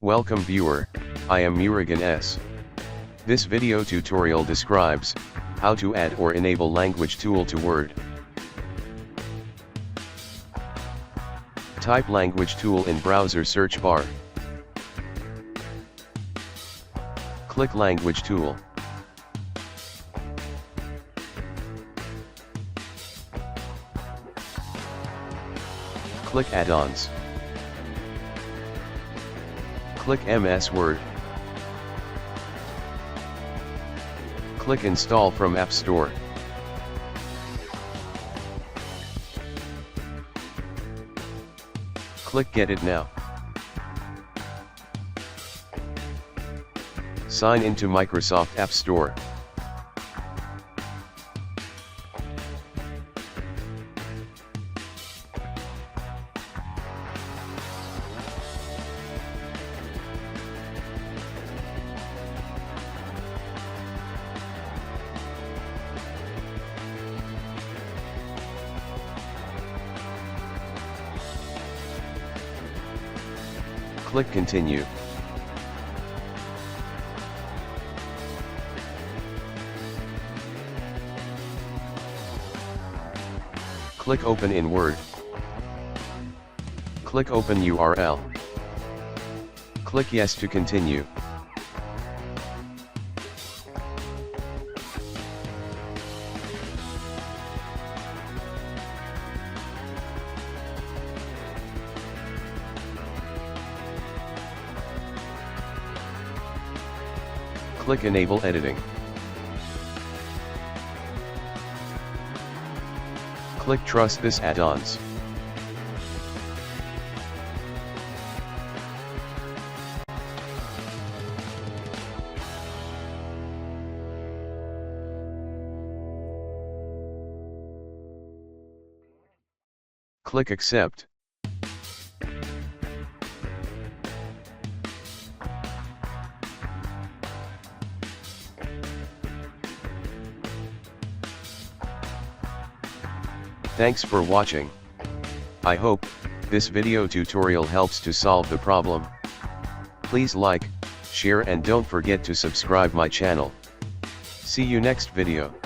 Welcome viewer, I am Murugan S. This video tutorial describes how to add or enable LanguaTool to Word. Type LanguaTool in browser search bar. Click LanguaTool. Click Add-ons. Click MS Word. Click Install from App Store. Click Get It Now. Sign into Microsoft App Store. Click Continue. Click Open in Word. Click Open URL. Click Yes to continue. Click Enable Editing. Click Trust this add-ons. Click Accept. Thanks for watching. I hope this video tutorial helps to solve the problem. Please like, share and don't forget to subscribe my channel. See you next video.